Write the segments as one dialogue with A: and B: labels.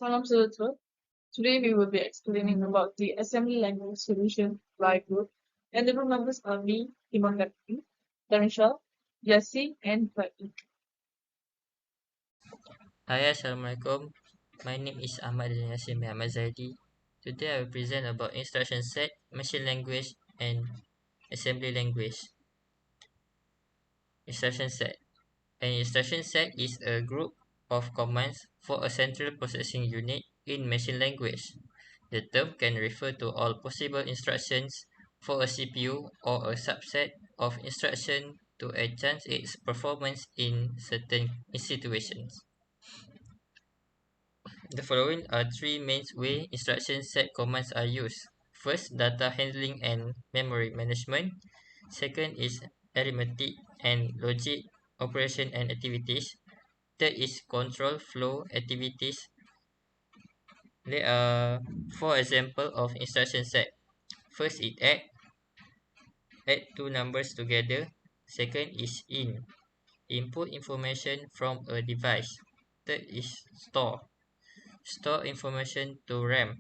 A: Salam Sir. Today we will be explaining about the assembly language solution YASSIN, and the room members are me, HIMAKARTINI, TANUSHA, YASSIN, and FAIQ.
B: Hi, Assalamualaikum. My name is Ahmad Yassin Ahmad Zaidi. Today I will present about instruction set, machine language, and assembly language. Instruction set. An instruction set is a group of commands for a central processing unit in machine language. The term can refer to all possible instructions for a CPU or a subset of instructions to enhance its performance in certain situations. The following are three main ways instruction set commands are used. First, data handling and memory management. Second is arithmetic and logic operation and activities. Third is control flow activities. There are four examples of instruction set. First is add two numbers together. Second is input information from a device. Third is store information to RAM.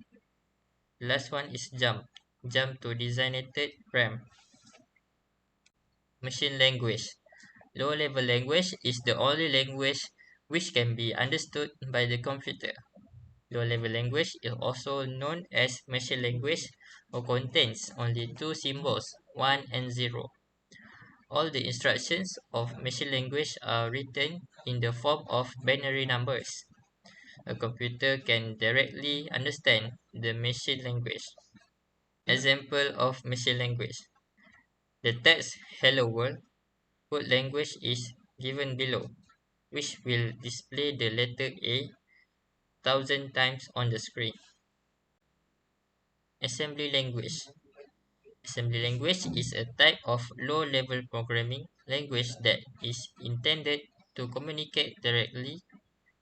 B: Last one is jump to designated RAM. Machine language. Low-level language is the only language which can be understood by the computer. Low-level language is also known as machine language or contains only two symbols, 1 and 0. All the instructions of machine language are written in the form of binary numbers. A computer can directly understand the machine language. Example of machine language. The text "Hello World" code language is given below, which will display the letter A 1,000 times on the screen. Assembly language. Assembly language is a type of low-level programming language that is intended to communicate directly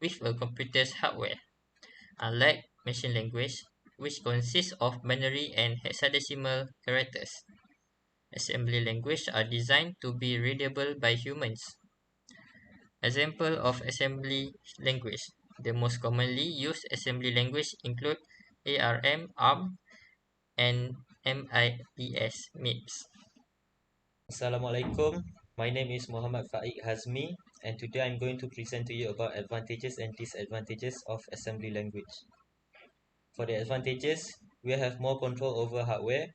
B: with a computer's hardware. Unlike machine language, which consists of binary and hexadecimal characters, assembly language are designed to be readable by humans. Example of assembly language. The most commonly used assembly language include ARM, and MIPS.
C: Assalamualaikum. My name is Muhammad FAIQ Hazmi, and today I'm going to present to you about advantages and disadvantages of assembly language. For the advantages, we have more control over hardware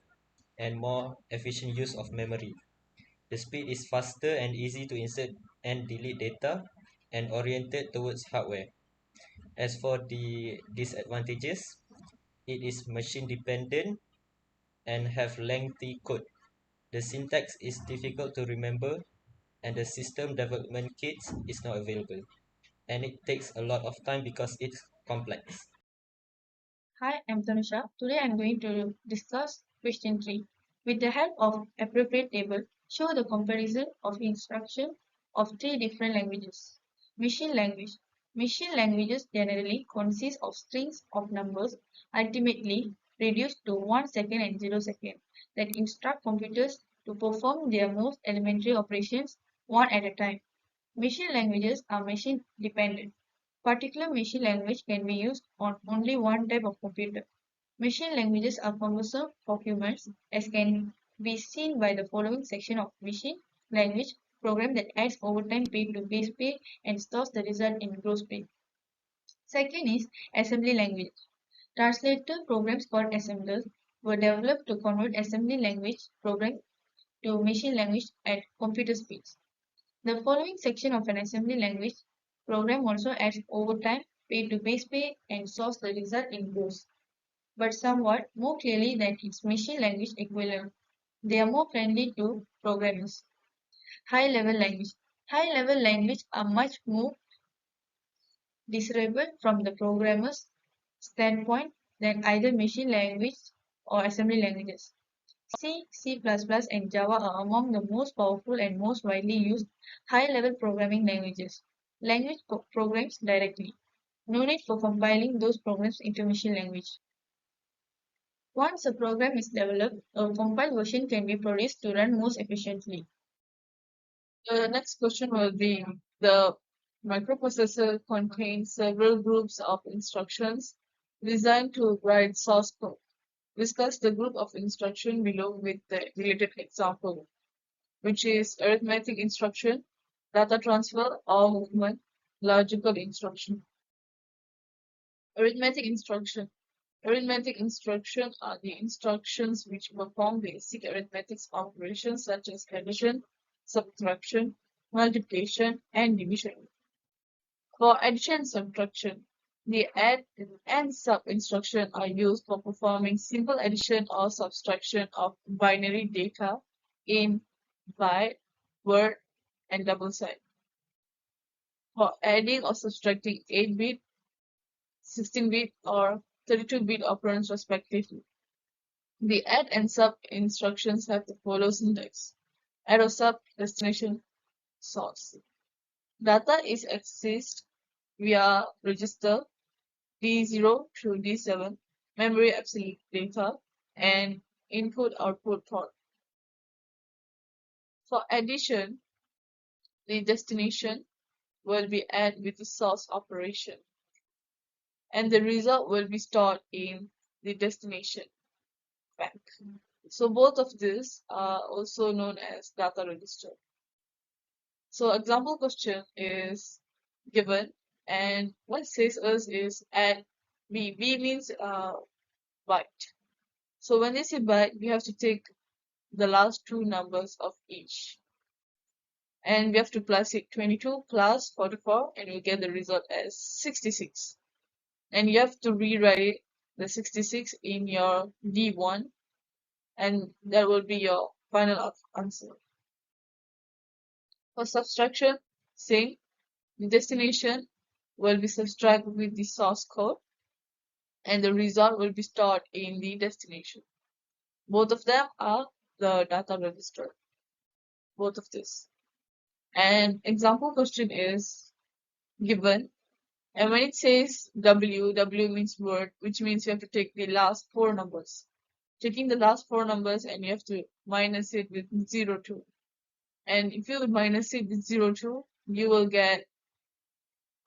C: and more efficient use of memory. The speed is faster and easy to insert and delete data and oriented towards hardware. As for the disadvantages, it is machine dependent and have lengthy code. The syntax is difficult to remember and the system development kits is not available, and it takes a lot of time because it's complex.
A: Hi, I'm Tanusha. Today I'm going to discuss question 3. With the help of appropriate table, show the comparison of instruction of three different languages. Machine language. Machine languages generally consist of strings of numbers ultimately reduced to 1 second and 0 second that instruct computers to perform their most elementary operations one at a time. Machine languages are machine dependent. Particular machine language can be used on only one type of computer. Machine languages are cumbersome for humans, as can be seen by the following section of machine language program that adds overtime pay to base pay and stores the result in gross pay. Second is assembly language. Translator programs called assemblers were developed to convert assembly language program to machine language at computer speeds. The following section of an assembly language program also adds overtime, pay to base pay, and stores the result in gross, but somewhat more clearly than its machine language equivalent. They are more friendly to programmers. High-level language. High-level language are much more desirable from the programmer's standpoint than either machine language or assembly languages. C, C++, and Java are among the most powerful and most widely used high-level programming languages. Language programs directly. No need for compiling those programs into machine language. Once a program is developed, a compiled version can be produced to run most efficiently. The next question will be the Microprocessor contains several groups of instructions designed to write source code. Discuss the group of instruction below with the related example, which is arithmetic instruction, data transfer or movement, logical instruction. Arithmetic instruction. Arithmetic instructions are the instructions which perform basic arithmetic operations such as addition, subtraction, multiplication, and division. For addition and subtraction, the add and sub instruction are used for performing simple addition or subtraction of binary data in byte, word, and double side. For adding or subtracting 8-bit, 16-bit, or 32-bit operands respectively. The add and sub instructions have the following syntax: add or sub, destination, source. Data is accessed via register D0 through D7, memory absolute data, and input-output port. For addition, the destination will be add with the source operation, and the result will be stored in the destination bank. So both of these are also known as data register. So example question is given, and what it says us is add B. B means byte. So when they say byte, we have to take the last two numbers of each, and we have to plus it 22 plus 44, and we get the result as 66. And you have to rewrite the 66 in your D1, and that will be your final answer. For subtraction, same. The destination will be subtracted with the source code, and the result will be stored in the destination. Both of them are the data register. Both of this. And example question is given, and when it says W, W means word, which means you have to take the last four numbers. Taking the last four numbers, and you have to minus it with 02. And if you minus it with 02, you will get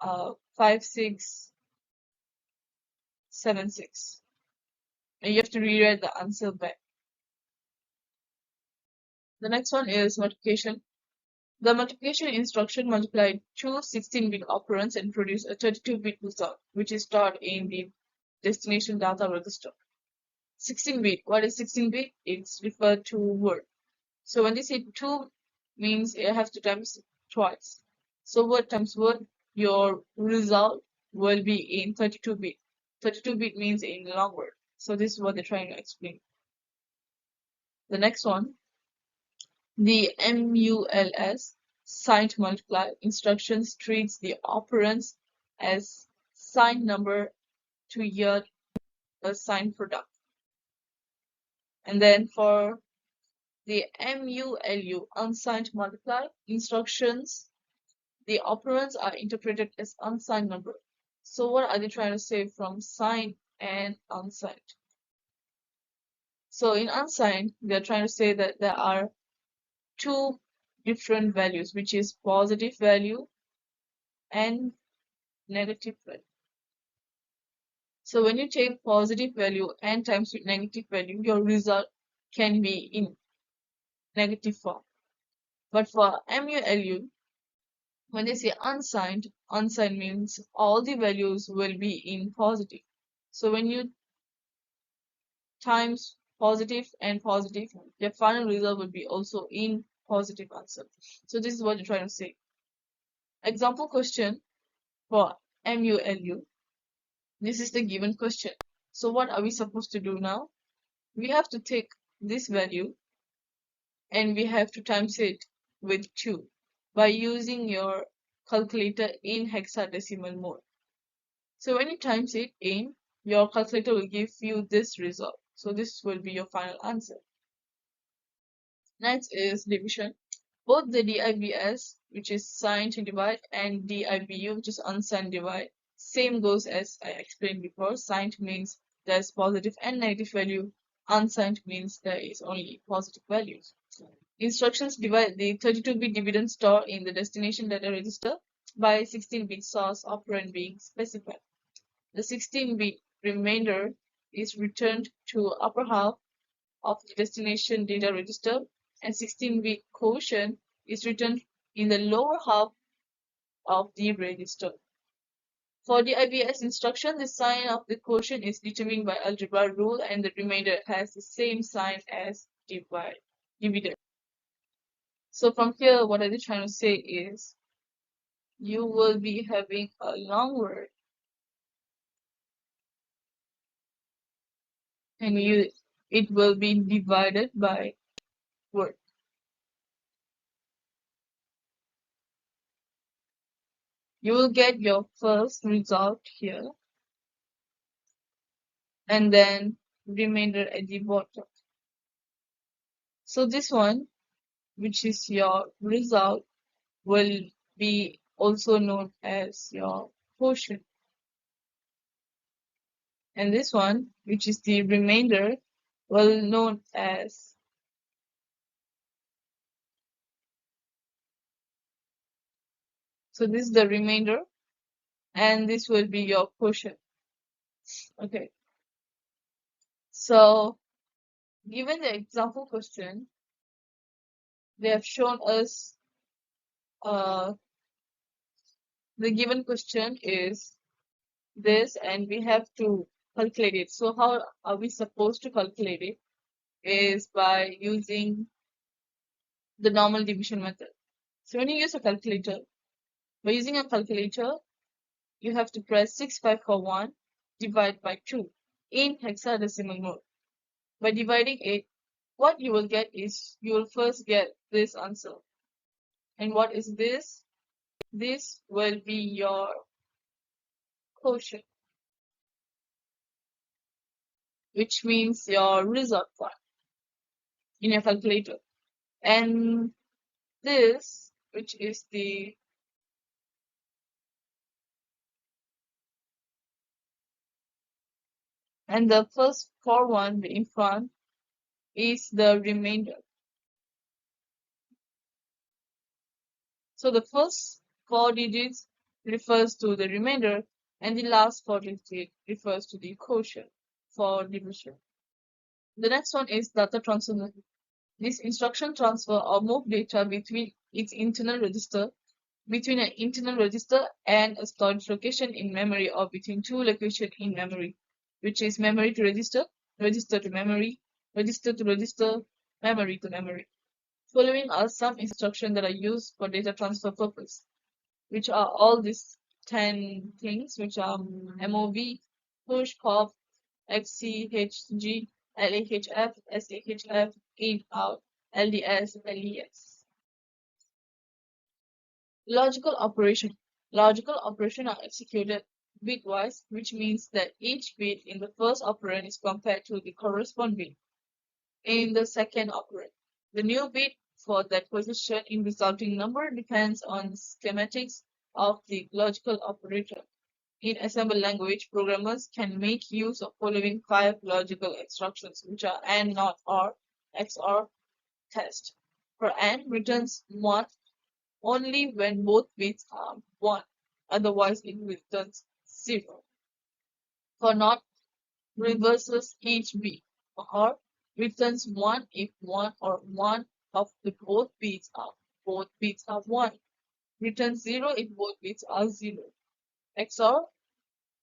A: 5676. And you have to rewrite the answer back. The next one is multiplication. The multiplication instruction multiplied two 16-bit operands and produced a 32-bit result, which is stored in the destination data register. 16-bit. What is 16-bit? It's referred to word. So when they say 2 means you have to times twice. So word times word, your result will be in 32-bit. 32-bit means in long word. So this is what they're trying to explain. The next one, the MULS, signed multiply instructions, treats the operands as signed number to yield a signed product. And then for the MULU, unsigned multiply instructions, the operands are interpreted as unsigned number. So what are they trying to say from signed and unsigned? So in unsigned, they're trying to say that there are two different values, which is positive value and negative value. So when you take positive value and times with negative value, your result can be in negative form. But for MULU, when they say unsigned, unsigned means all the values will be in positive. So when you times positive and positive, your final result will be also in positive answer. So this is what you're trying to say. Example question for MULU. This is the given question. So what are we supposed to do now? We have to take this value and we have to times it with 2 by using your calculator in hexadecimal mode. So when you times it in, your calculator will give you this result. So this will be your final answer. Next is division. Both the DIVS, which is signed divide, and DIVU, which is unsigned divide, same goes as I explained before. Signed means there's positive and negative value. Unsigned means there is only positive values. Instructions divide the 32-bit dividend store in the destination data register. by 16-bit source operand being specified. The 16-bit remainder is returned to upper half of the destination data register, and 16-bit quotient is returned in the lower half of the register. For the IBS instruction, the sign of the quotient is determined by algebra rule, and the remainder has the same sign as dividend. So from here, what are they trying to say is you will be having a long word, and it will be divided by word. You will get your first result here, and then remainder at the bottom. So this one, which is your result, will be also known as your quotient. And this one, which is the remainder, will known as so this is the remainder, and this will be your quotient. Okay. So given the example question, they have shown us the given question is this, and we have to calculate it. So how are we supposed to calculate it? Is by using the normal division method. So when you use a calculator, by using a calculator, you have to press 6541 divide by 2 in hexadecimal mode. By dividing it, what you will get is you will first get this answer. And what is this? This will be your quotient, which means your result part in your calculator. And this, which is the first 41 in front is the remainder. So the first 4 digits refers to the remainder, and the last 4 digits refers to the quotient for division. The next one is data transfer. This instruction transfer or move data between its internal register, between an internal register and a storage location in memory, or between two locations in memory, which is memory to register, register to memory, register to register, memory to memory. Following are some instructions that are used for data transfer purpose, which are all these 10 things, which are MOV, push, pop, XCHG, LAHF, SAHF, in, out, LDS, LES. Logical operation. Logical operations are executed bitwise, which means that each bit in the first operand is compared to the corresponding bit in the second operand. The new bit for that position in resulting number depends on schematics of the logical operator. In assembly language, programmers can make use of following 5 logical instructions, which are AND, NOT, OR, XOR, test. For AND, returns 1 only when both bits are 1, otherwise it returns 0. For NOT, reverses each bit, or returns 1 if one or one of the both bits are 1, returns 0 if both bits are 0. XOR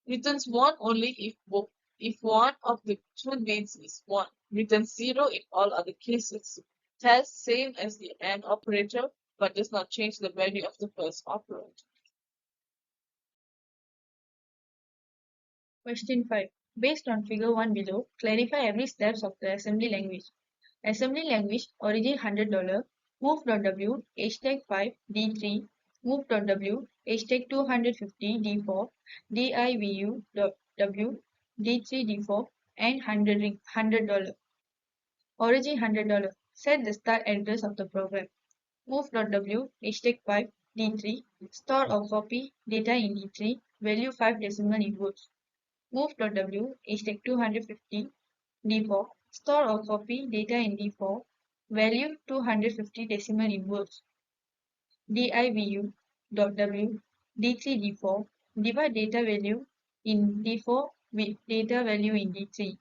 A: returns 1 only if one of the two bits is 1, returns 0 in all other cases. Test same as the AND operator, but does not change the value of the first operand. Question 5. Based on figure 1 below, clarify every steps of the assembly language. Assembly language, origin $100, move.w, hashtag 5, D3, move.w, hashtag 250, D4, divu.w, D3, D4, and $100. Origin $100. Set the start address of the program. Move.w, hashtag 5, D3, store or copy data in D3, value 5 decimal inputs. Move.w, hashtag 250, D4, store or copy data in D4, value 250 decimal inverse. divu.w, D3 D4, divide data value in D4 with data value in D3,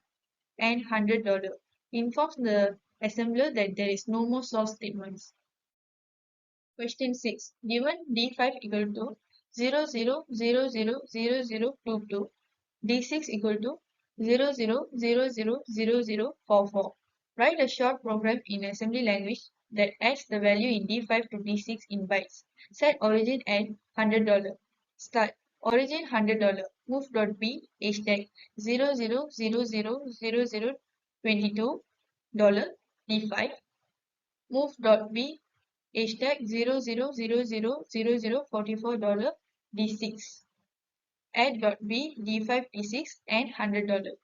A: and $100. Informs the assembler that there is no more source statements. Question 6. Given D5 equal to 00000022, D6 equal to 00000044. Write a short program in assembly language that adds the value in D5 to D6 in bytes. Set origin at $100. Start. Origin $100. Move.b hashtag 00000022 D5. Move.b hashtag 00000044 D6. Add.b D5 D6 and $100.